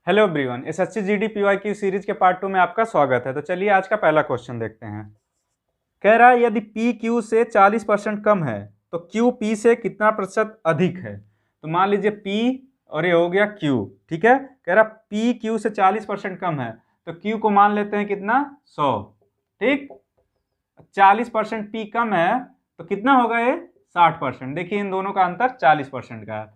Hello everyone, SSC GD PYQ series के part 2 में आपका स्वागत है। तो चलिए आज का पहला क्वेश्चन देखते हैं। कह रहा है यदि पी क्यू से 40% कम है तो क्यू पी से कितना प्रतिशत अधिक है। तो मान लीजिए पी और ये हो गया क्यू, ठीक है। कह रहा पी क्यू से 40% कम है तो क्यू को मान लेते हैं कितना, 100, ठीक। 40% पी कम है तो कितना होगा ये, 60%। देखिए इन दोनों का अंतर 40% का है।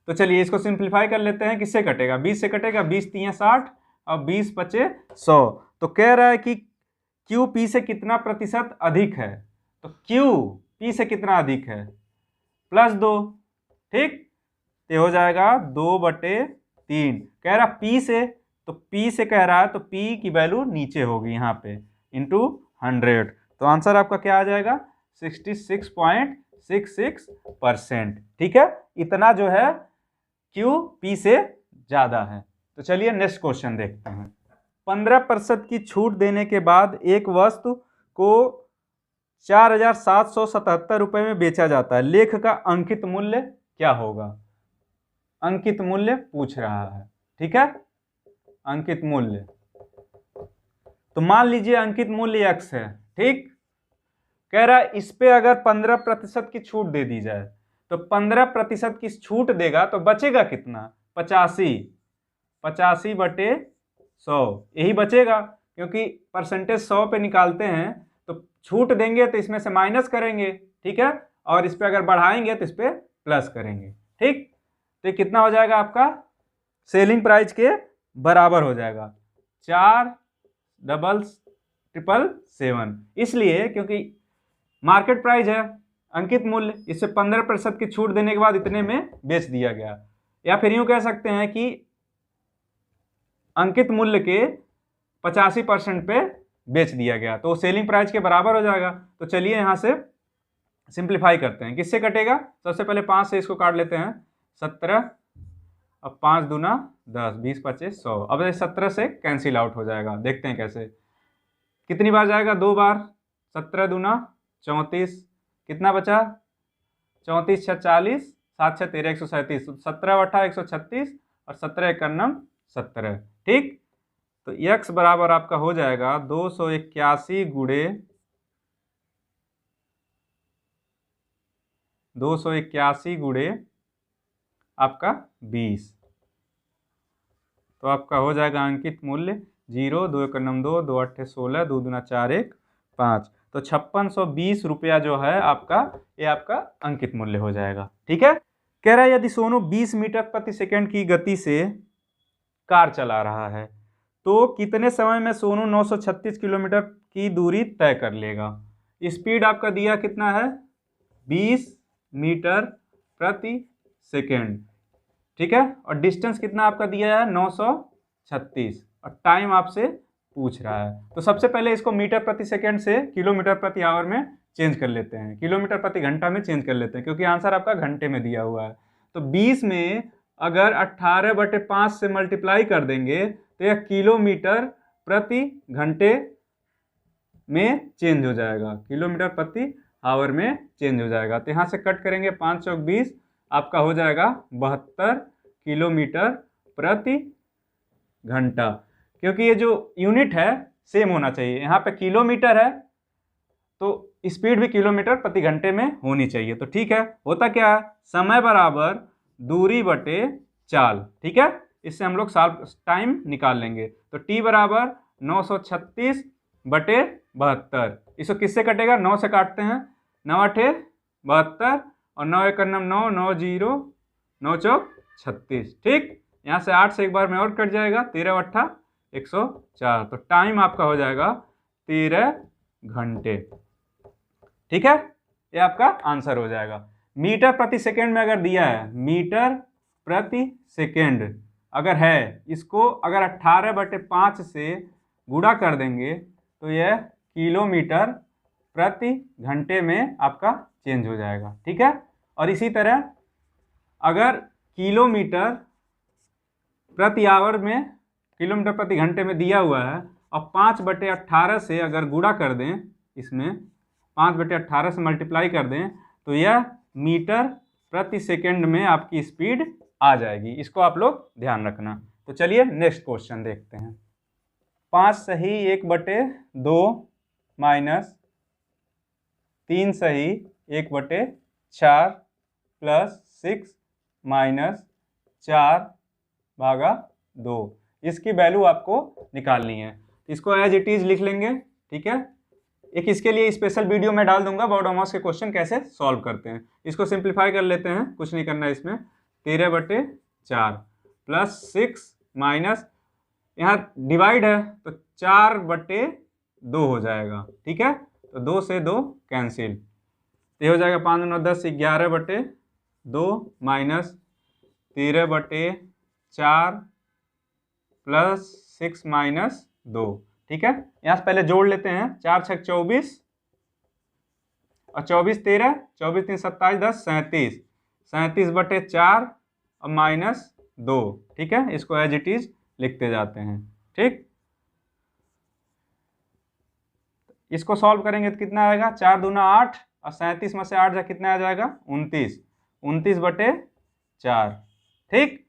तो चलिए इसको सिंप्लीफाई कर लेते हैं। किससे कटेगा, 20 से कटेगा। 20 3 60 और 20 बचे 100। तो कह रहा है कि क्यू पी से कितना प्रतिशत अधिक है। तो क्यू पी से कितना अधिक है, +2, ठीक। ये हो जाएगा 2/3। कह रहा पी से, तो पी से कह रहा है तो पी की वैल्यू नीचे होगी यहाँ पे, इंटू 100। तो आंसर आपका क्या आ जाएगा, 66.66%, ठीक है। इतना जो है क्यू पी से ज्यादा है। तो चलिए नेक्स्ट क्वेश्चन देखते हैं। 15% की छूट देने के बाद एक वस्तु को 4,777 रुपये में बेचा जाता है। लेख का अंकित मूल्य क्या होगा। अंकित मूल्य पूछ रहा है, ठीक है। अंकित मूल्य, तो मान लीजिए अंकित मूल्य x है, ठीक। कह रहा है इस पे अगर 15% की छूट दे दी जाए तो 15% की छूट देगा तो बचेगा कितना, 85/100 यही बचेगा, क्योंकि परसेंटेज 100 पे निकालते हैं तो छूट देंगे तो इसमें से माइनस करेंगे, ठीक है। और इस पे अगर बढ़ाएंगे तो इस पे प्लस करेंगे, ठीक। तो ये कितना हो जाएगा आपका, सेलिंग प्राइस के बराबर हो जाएगा, 4,777। इसलिए क्योंकि मार्केट प्राइस है, अंकित मूल्य, इससे 15% की छूट देने के बाद इतने में बेच दिया गया। या फिर यूं कह सकते हैं कि अंकित मूल्य के 85% पे बेच दिया गया, तो सेलिंग प्राइस के बराबर हो जाएगा। तो चलिए यहां से सिंप्लीफाई करते हैं। किससे कटेगा, सबसे पहले 5 से इसको काट लेते हैं, 17 और 5 दूना 10, 20 25 100। अब 17 से कैंसिल आउट हो जाएगा, देखते हैं कैसे, कितनी बार जाएगा, 2 बार। 17 दूना 34, कितना बचा, 34 6 40, 7 6 13, 137। 17 8 136 और 17 1 17, ठीक। तो x बराबर आपका हो जाएगा 281 गुणे 281 गुणे आपका 20। तो आपका हो जाएगा अंकित मूल्य 0, 2 1 2, 2 8 16, 2 दूना 4 1 5। तो 5620 रुपया जो है आपका, ये आपका अंकित मूल्य हो जाएगा, ठीक है। कह रहा है यदि सोनू 20 मीटर प्रति सेकंड की गति से कार चला रहा है तो कितने समय में सोनू 936 किलोमीटर की दूरी तय कर लेगा। स्पीड आपका दिया कितना है, 20 मीटर प्रति सेकंड, ठीक है। और डिस्टेंस कितना आपका दिया है, 936, और टाइम आपसे पूछ रहा है। तो सबसे पहले इसको मीटर प्रति सेकंड से किलोमीटर प्रति आवर में चेंज कर लेते हैं, किलोमीटर प्रति घंटा में चेंज कर लेते हैं, क्योंकि आंसर आपका घंटे में दिया हुआ है। तो 20 में अगर 18/5 से मल्टीप्लाई कर देंगे तो यह किलोमीटर प्रति घंटे में चेंज हो जाएगा, किलोमीटर प्रति आवर में चेंज हो जाएगा। तो यहाँ से कट करेंगे, 5 चौक 20, आपका हो जाएगा 72 किलोमीटर प्रति घंटा, क्योंकि ये जो यूनिट है सेम होना चाहिए। यहाँ पे किलोमीटर है तो स्पीड भी किलोमीटर प्रति घंटे में होनी चाहिए। तो ठीक है, होता क्या है, समय बराबर दूरी बटे चाल, ठीक है। इससे हम लोग टाइम निकाल लेंगे। तो t बराबर 936/72। इसको किससे कटेगा, 9 से काटते हैं, 9 8 72 और 9 1 9, 9 0 9 चौक 36, ठीक। यहाँ से 8 से एक बार में और कट जाएगा, 13 8 104। तो टाइम आपका हो जाएगा 13 घंटे, ठीक है। ये आपका आंसर हो जाएगा। मीटर प्रति सेकंड में अगर दिया है, मीटर प्रति सेकंड अगर है, इसको अगर 18/5 से गुणा कर देंगे तो यह किलोमीटर प्रति घंटे में आपका चेंज हो जाएगा, ठीक है। और इसी तरह अगर किलोमीटर प्रति आवर में, किलोमीटर प्रति घंटे में दिया हुआ है और 5/18 से अगर गुणा कर दें, इसमें 5/18 से मल्टीप्लाई कर दें तो यह मीटर प्रति सेकंड में आपकी स्पीड आ जाएगी। इसको आप लोग ध्यान रखना। तो तो चलिए नेक्स्ट क्वेश्चन देखते हैं। 5 सही 1/2 माइनस 3 सही 1/4 प्लस 6 माइनस 4/2, इसकी वैल्यू आपको निकालनी है। इसको एज इट इज लिख लेंगे, ठीक है। एक इसके लिए स्पेशल वीडियो में डाल दूंगा बायोडोमॉस के क्वेश्चन कैसे सॉल्व करते हैं। इसको सिंप्लीफाई कर लेते हैं, कुछ नहीं करना है इसमें। 13/4 प्लस 6 माइनस, यहाँ डिवाइड है तो 4/2 हो जाएगा, ठीक है। तो 2 से 2 कैंसिल, तो ये हो जाएगा 5 9 10 11/2 माइनस 13/4 प्लस 6 माइनस 2, ठीक है। यहाँ से पहले जोड़ लेते हैं। 4 6 24 और 24 13, 24 3 27 10 37, 37/4 और माइनस 2, ठीक है। इसको एज इट इज लिखते जाते हैं, ठीक। इसको सॉल्व करेंगे तो कितना आएगा, 4 दूना 8 और 37 में से 8 जा कितना आ जाएगा 29, 29/4, ठीक।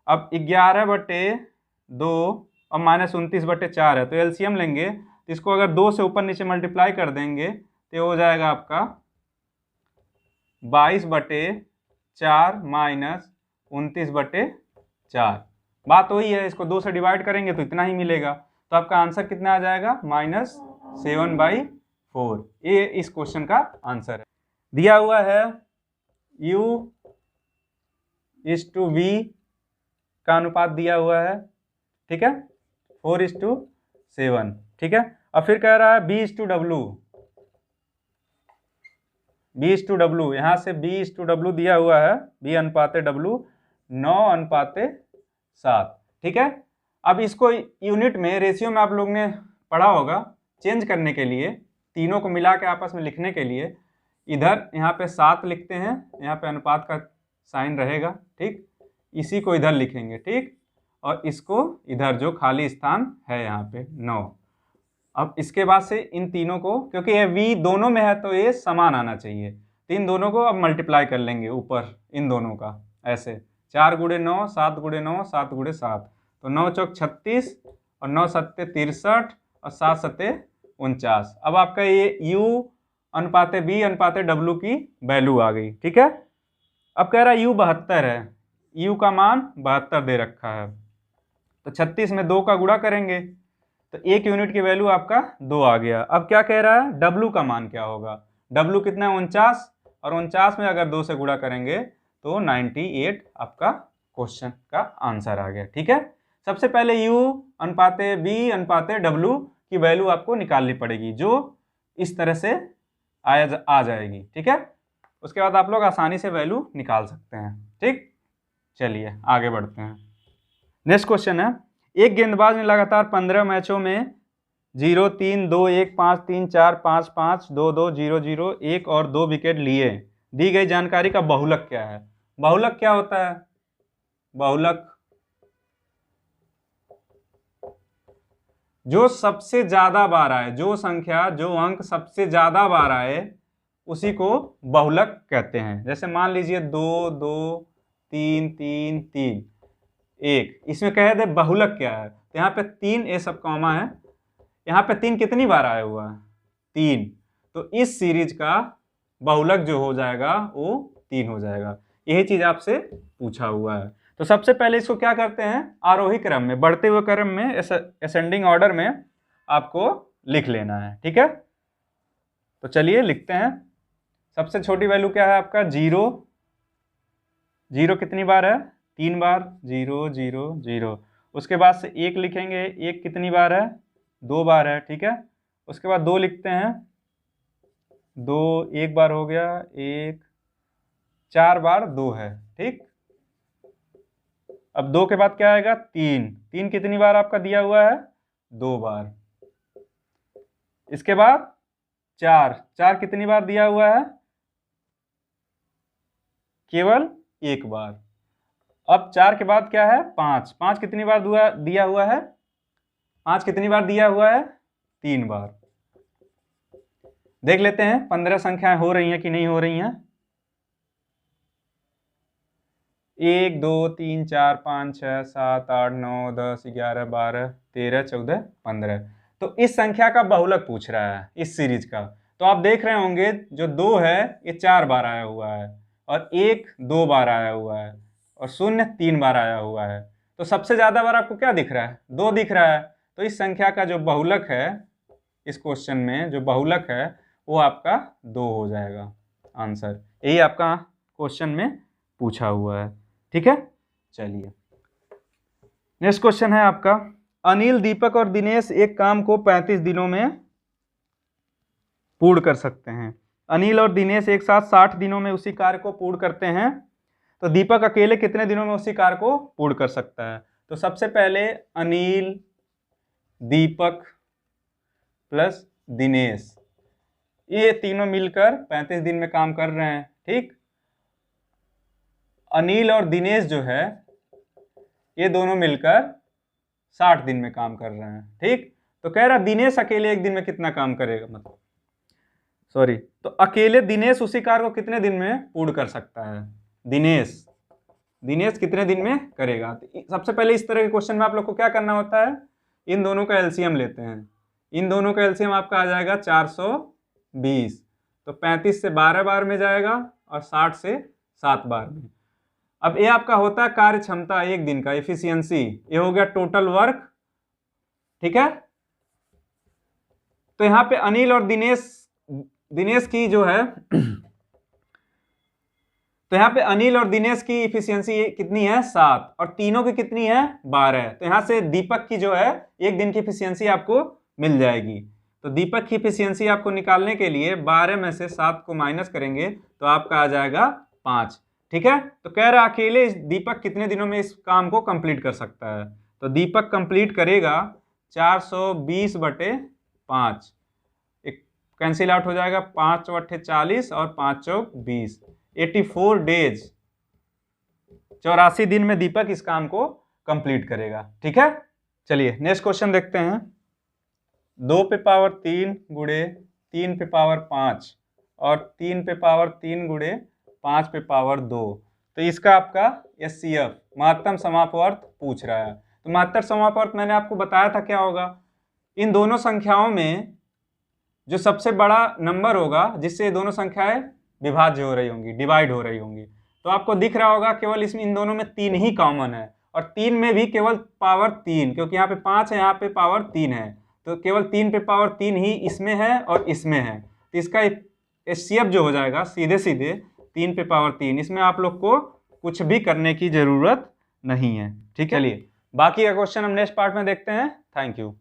अब 11/2 और माइनस 29/4 है, तो एलसीएम लेंगे। तो इसको अगर 2 से ऊपर नीचे मल्टीप्लाई कर देंगे तो हो जाएगा आपका 22/4 माइनस 29/4। बात वही है, इसको 2 से डिवाइड करेंगे तो इतना ही मिलेगा। तो आपका आंसर कितना आ जाएगा -7/4। ये इस क्वेश्चन का आंसर है। दिया हुआ है U:V का अनुपात दिया हुआ है, ठीक है, 4:7, ठीक है। और फिर कह रहा है B:W, B:W, यहाँ से B:W दिया हुआ है, B:W 9:7, ठीक है। अब इसको यूनिट में, रेशियो में आप लोग ने पढ़ा होगा, चेंज करने के लिए, तीनों को मिला के आपस में लिखने के लिए, इधर यहाँ पे 7 लिखते हैं, यहाँ पे अनुपात का साइन रहेगा, ठीक। इसी को इधर लिखेंगे, ठीक, और इसको इधर जो खाली स्थान है यहाँ पे 9। अब इसके बाद से इन तीनों को, क्योंकि ये V दोनों में है तो ये समान आना चाहिए, तो इन दोनों को अब मल्टीप्लाई कर लेंगे ऊपर इन दोनों का, ऐसे 4 × 9 7 × 9 7 × 7, तो 9 चौक 36 और 9 सत्ते 63 और 7 सत्ते 49। अब आपका ये U:B:W की वैल्यू आ गई, ठीक है। अब कह रहा है U 72 है, U का मान 72 दे रखा है, तो 36 में 2 का गुणा करेंगे तो 1 यूनिट की वैल्यू आपका 2 आ गया। अब क्या कह रहा है, W का मान क्या होगा, W कितना है 49, और 49 में अगर 2 से गुणा करेंगे तो 98 आपका क्वेश्चन का आंसर आ गया, ठीक है। सबसे पहले U:B:W की वैल्यू आपको निकालनी पड़ेगी, जो इस तरह से आ जाएगी, ठीक है। उसके बाद आप लोग आसानी से वैल्यू निकाल सकते हैं, ठीक। चलिए आगे बढ़ते हैं। नेक्स्ट क्वेश्चन है, एक गेंदबाज ने लगातार 15 मैचों में 0 3 2 1 5 3 4 5 5 2 2 0 0 1 और 2 विकेट लिए। दी गई जानकारी का बहुलक क्या है। बहुलक क्या होता है, बहुलक जो सबसे ज्यादा बार आए, जो संख्या, जो अंक सबसे ज्यादा बार आए उसी को बहुलक कहते हैं। जैसे मान लीजिए 2 2 3 3 3 1, इसमें कह दे बहुलक क्या है, तो यहाँ पे 3 ये सब कॉमा है, यहाँ पे 3 कितनी बार आया हुआ है 3, तो इस सीरीज का बहुलक जो हो जाएगा वो 3 हो जाएगा। यही चीज आपसे पूछा हुआ है। तो सबसे पहले इसको क्या करते हैं, आरोही क्रम में, बढ़ते हुए क्रम में, असेंडिंग ऑर्डर में आपको लिख लेना है, ठीक है। तो चलिए लिखते हैं। सबसे छोटी वैल्यू क्या है आपका 0, 0 कितनी बार है 3 बार, 0 0 0। उसके बाद से 1 लिखेंगे, 1 कितनी बार है 2 बार है, ठीक है। उसके बाद 2 लिखते हैं, 2 1 बार हो गया, 1 4 बार 2 है, ठीक। अब 2 के बाद क्या आएगा 3, 3 कितनी बार आपका दिया हुआ है 2 बार। इसके बाद 4, 4 कितनी बार दिया हुआ है केवल 1 बार। अब 4 के बाद क्या है 5, 5 कितनी बार दिया हुआ है 5 कितनी बार दिया हुआ है 3 बार। देख लेते हैं 15 संख्याएं हो रही हैं कि नहीं हो रही हैं। 1 2 3 4 5 6 7 8 9 10 11 12 13 14 15। तो इस संख्या का बहुलक पूछ रहा है इस सीरीज का। तो आप देख रहे होंगे जो 2 है ये 4 बार आया हुआ है, और 1 2 बार आया हुआ है, और 0 3 बार आया हुआ है। तो सबसे ज्यादा बार आपको क्या दिख रहा है? 2 दिख रहा है। तो इस संख्या का जो बहुलक है, इस क्वेश्चन में जो बहुलक है वो आपका 2 हो जाएगा आंसर। यही आपका क्वेश्चन में पूछा हुआ है। ठीक है, चलिए नेक्स्ट क्वेश्चन है आपका, अनिल, दीपक और दिनेश एक काम को 35 दिनों में पूर्ण कर सकते हैं। अनिल और दिनेश एक साथ 60 दिनों में उसी कार्य को पूर्ण करते हैं, तो दीपक अकेले कितने दिनों में उसी कार्य को पूर्ण कर सकता है? तो सबसे पहले अनिल, दीपक प्लस दिनेश, ये तीनों मिलकर 35 दिन में काम कर रहे हैं। ठीक, अनिल और दिनेश जो है ये दोनों मिलकर 60 दिन में काम कर रहे हैं। ठीक, तो कह रहा दिनेश अकेले एक दिन में कितना काम करेगा, मतलब सॉरी, तो अकेले दिनेश उसी कार्य को कितने दिन में पूर्ण कर सकता है? दिनेश कितने दिन में करेगा? तो सबसे पहले इस तरह के क्वेश्चन में आप लोग को क्या करना होता है, इन दोनों का एलसीएम लेते हैं। इन दोनों का एलसीएम आपका आ जाएगा 420, तो 35 से 12 बार में जाएगा और 60 से 7 बार में। अब ये आपका होता है कार्य क्षमता एक दिन का, एफिशिएंसी। ये हो गया टोटल वर्क। ठीक है, तो यहाँ पे अनिल और दिनेश की जो है तो यहाँ पे अनिल और दिनेश की इफिशियंसी कितनी है? 7, और तीनों की कितनी है? 12। तो यहाँ से दीपक की जो है एक दिन की इफिशियंसी आपको मिल जाएगी। तो दीपक की इफिशियंसी आपको निकालने के लिए 12 में से 7 को माइनस करेंगे तो आपका आ जाएगा 5। ठीक है, तो कह रहा अकेले दीपक कितने दिनों में इस काम को कंप्लीट कर सकता है? तो दीपक कंप्लीट करेगा 420/5, एक कैंसिल आउट हो जाएगा, 5 × 40 और 5 × 20, 84 डेज, 84 दिन में दीपक इस काम को कंप्लीट करेगा। ठीक है, चलिए नेक्स्ट क्वेश्चन देखते हैं। 2 पे पावर 3 गुणे 3 पे पावर 5 और 3 पे पावर 3 गुणे 5 पे पावर 2, तो इसका आपका HCF महत्तम समापवर्त पूछ रहा है। तो महत्तम समापवर्त मैंने आपको बताया था क्या होगा, इन दोनों संख्याओं में जो सबसे बड़ा नंबर होगा जिससे ये दोनों संख्याएं विभाज्य हो रही होंगी, डिवाइड हो रही होंगी। तो आपको दिख रहा होगा केवल इसमें इन दोनों में 3 ही कॉमन है, और 3 में भी केवल पावर 3, क्योंकि यहाँ पे 5 है, यहाँ पे पावर 3 है, तो केवल 3 पे पावर 3 ही इसमें है और इसमें है। तो इसका HCF जो हो जाएगा सीधे सीधे 3 पे पावर 3। इसमें आप लोग को कुछ भी करने की जरूरत नहीं है। ठीक है, चलिए बाकी का क्वेश्चन हम नेक्स्ट पार्ट में देखते हैं। Thank you.